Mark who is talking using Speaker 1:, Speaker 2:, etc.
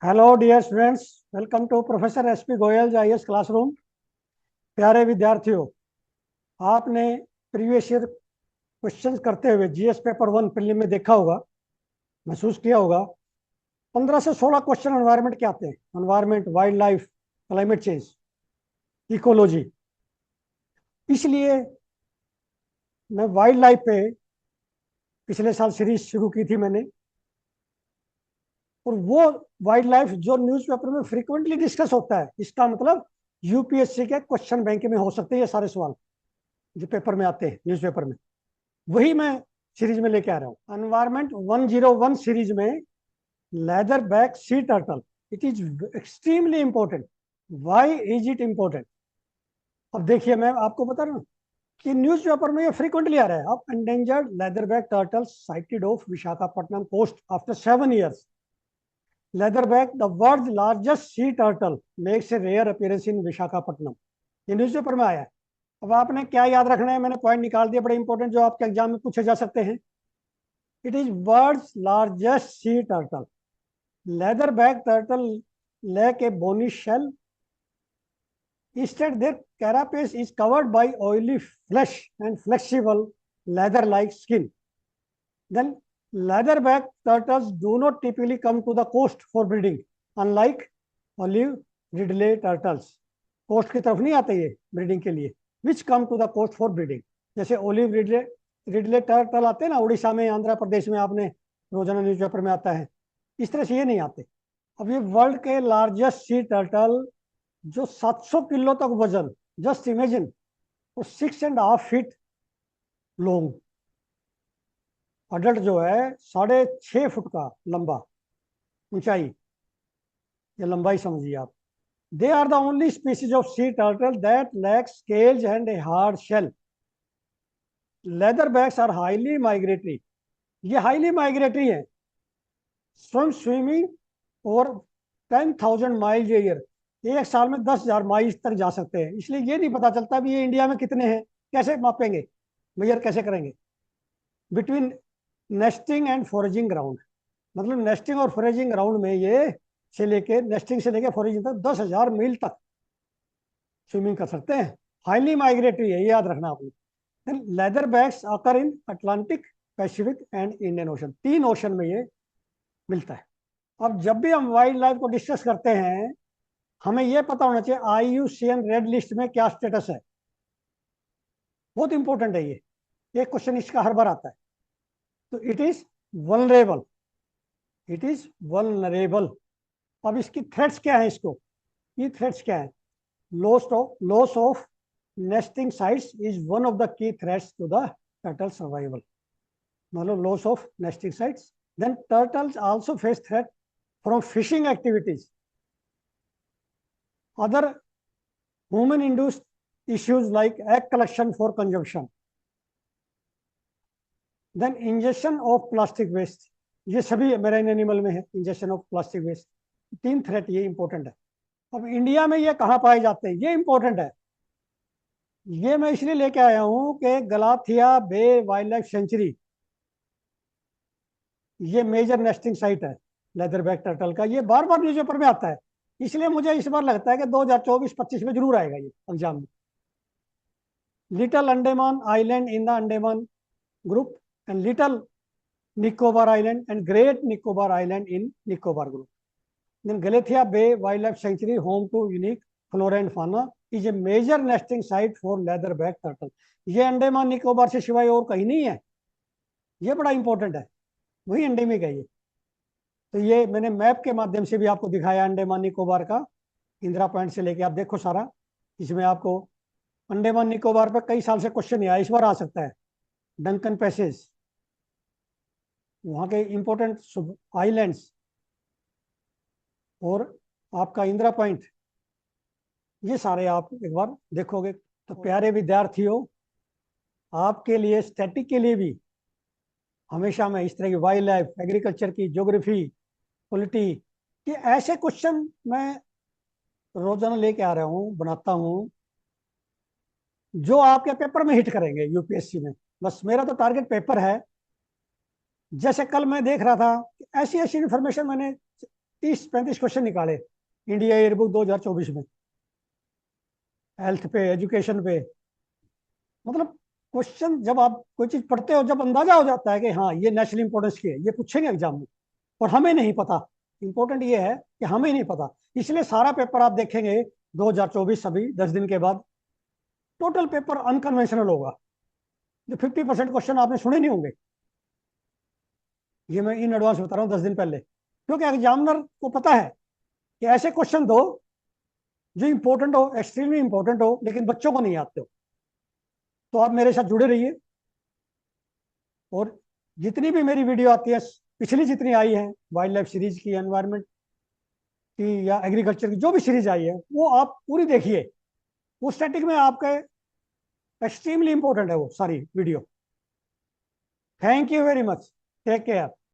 Speaker 1: Hello dear students, welcome to professor S P Goyal IAS classroom. प्यारे विद्यार्थियों, आपने previous year questions करते हुए जीएस पेपर 1 प्रीलिम में देखा होगा, महसूस किया होगा। 15 से 16 क्वेश्चन एनवायरनमेंट के आते हैं। Environment, wild life, climate change, ecology. इसलिए मैं वाइल्ड लाइफ पे पिछले साल सीरीज शुरू की थी मैंने, और वो वाइल्ड लाइफ जो न्यूज़पेपर में फ्रीक्वेंटली डिस्कस होता है, इसका मतलब यूपीएससी के क्वेश्चन बैंक में हो सकते हैं ये सारे सवाल जो पेपर में आते हैं न्यूज़पेपर में। वही मैं सीरीज में लेके आ रहा हूँ। एनवायरमेंट 101 सीरीज में leather back sea turtle, it is extremely important. Why is it important? अब देखिए, मैं आपको बता रहा हूँ कि न्यूज़पेपर में ये फ्रीक्वेंटली आ रहा है। अब endangered leatherback turtle sighted off Visakhapatnam coast after 7 years। Leatherback, the world largest sea turtle, makes a rare appearance in Visakhapatnam. ये न्यूज़पेपर में आया है। अब आपने क्या याद रखना है, मैंने पॉइंट निकाल दिया बड़े इंपॉर्टेंट जो आपके एग्जाम में पूछे जा सकते हैं। It is world's largest sea turtle. Leatherback turtle lack a bony shell. Instead, their carapace is covered by oily flesh and flexible leather-like skin. Then, leatherback turtles do not typically come to the coast for breeding, unlike olive ridley turtles. Coast की तरफ नहीं आते ये breeding के लिए, which come to the coast for breeding. जैसे olive ridley ridley turtle आते हैं ना उड़ीसा में, आंध्र प्रदेश में, आपने रोजाना न्यूज़पेपर में आता है, इस तरह से ये नहीं आते। अब ये वर्ल्ड के लार्जेस्ट सी टर्टल जो 700 किलो तक वजन, जस्ट इमेजिन, और 6.5 फीट लॉन्ग। अडल्ट जो है 6.5 फुट का लंबा, ऊंचाई या लंबाई समझिए आप। They are the only species of sea turtle that lack scales and a hard shell. Leatherbacks are highly migratory. ये हाईली माइग्रेटरी है। Swimming over 10,000 miles a year. एक साल में 10,000 माइल तक जा सकते हैं। इसलिए ये नहीं पता चलता भी ये इंडिया में कितने हैं, कैसे मापेंगे, मेजर कैसे करेंगे। Between nesting and foraging ground, मतलब नेस्टिंग और फॉरेजिंग ग्राउंड में ये से लेके नेस्टिंग से लेके फॉरेजिंग तक 10,000 मील तक स्विमिंग कर सकते हैं। हाईली माइग्रेटरी है, ये याद रखना आपने। लेदर बैग्स आकर in Atlantic, Pacific and Indian Ocean, 3 ocean में ये मिलता है। अब जब भी हम वाइल्ड लाइफ को डिस्कस करते हैं, हमें यह पता होना चाहिए IUCN रेड लिस्ट में क्या स्टेटस है। बहुत इंपॉर्टेंट है ये क्वेश्चन इसका हर बार आता है। तो it is vulnerable, it is vulnerable. अब इसकी थ्रेट्स क्या है, इसको ये थ्रेट्स क्या है? Loss of nesting sites is one of the key threats to the turtle survival. मतलब loss of nesting sites. Then turtles also face threat from fishing activities, other human induced issues like egg collection for consumption, then ingestion of plastic waste। ये सभी marine animal में है, injection of plastic waste. 3 threat ये important है। अब India में ये कहाँ पाए जाते हैं, ये इंपॉर्टेंट है। ये मैं इसलिए लेके आया हूँ कि गलाथिया बे वाइल्ड लाइफ सेंचुरी, ये मेजर नेस्टिंग साइट है लेदरबैक टर्टल का। ये बार बार न्यूज़पेपर में आता है, इसलिए मुझे इस बार लगता है कि 2024-25 में जरूर आएगा ये एग्जाम में। Little Andaman island in the Andaman group, and little Nicobar island and great Nicobar island in Nicobar group. Then Galathea Bay Wildlife Sanctuary, home to unique flora and fauna, is a major nesting site for leatherback turtle। ये अंडमान निकोबार से सिवाय और कहीं नहीं है, ये बड़ा important है, वही एंडेमिक है ये। तो ये मैंने मैप के माध्यम से भी आपको दिखाया अंडमान निकोबार का, इंदिरा पॉइंट से लेके आप देखो सारा। इसमें आपको अंडमान निकोबार पर कई साल से क्वेश्चन नहीं आया, इस बार आ सकता है। डंकन पैसेज, वहाँ के इंपॉर्टेंट आइलैंड्स, और आपका इंदिरा पॉइंट, ये सारे आप एक बार देखोगे। तो प्यारे विद्यार्थियों, आपके लिए स्टैटिक के लिए भी हमेशा मैं इस तरह की वाइल्ड लाइफ, एग्रीकल्चर की, ज्योग्राफी, पॉलिटी के ऐसे क्वेश्चन मैं रोजाना लेके आ रहा हूँ, बनाता हूँ, जो आपके पेपर में हिट करेंगे यूपीएससी में। बस मेरा तो टारगेट पेपर है। जैसे कल मैं देख रहा था, ऐसी ऐसी इंफॉर्मेशन मैंने 30-35 क्वेश्चन निकाले इंडिया ईयरबुक 2024 में, हेल्थ पे, एजुकेशन पे। मतलब क्वेश्चन जब आप कोई चीज पढ़ते हो, जब अंदाजा हो जाता है कि हाँ ये नेशनल इंपॉर्टेंस की है, ये पूछेंगे एग्जाम में, और हमें नहीं पता। इंपॉर्टेंट ये है कि हमें नहीं पता, इसलिए सारा पेपर आप देखेंगे 2024 अभी 10 दिन के बाद टोटल पेपर अनकन्वेंशनल होगा। जो 50% क्वेश्चन आपने सुने नहीं होंगे, ये मैं इन एडवांस बता रहा हूँ 10 दिन पहले, क्योंकि एग्जामिनर को पता है कि ऐसे क्वेश्चन दो जो इंपॉर्टेंट हो, एक्सट्रीमली इंपॉर्टेंट हो, लेकिन बच्चों को नहीं आते हो। तो आप मेरे साथ जुड़े रहिए, और जितनी भी मेरी वीडियो आती है, पिछली जितनी आई है, वाइल्ड लाइफ सीरीज की, एनवायरनमेंट की, या एग्रीकल्चर की, जो भी सीरीज आई है वो आप पूरी देखिए। वो स्टैटिक में आपके एक्सट्रीमली इंपॉर्टेंट है वो सारी video. Thank you very much, take care.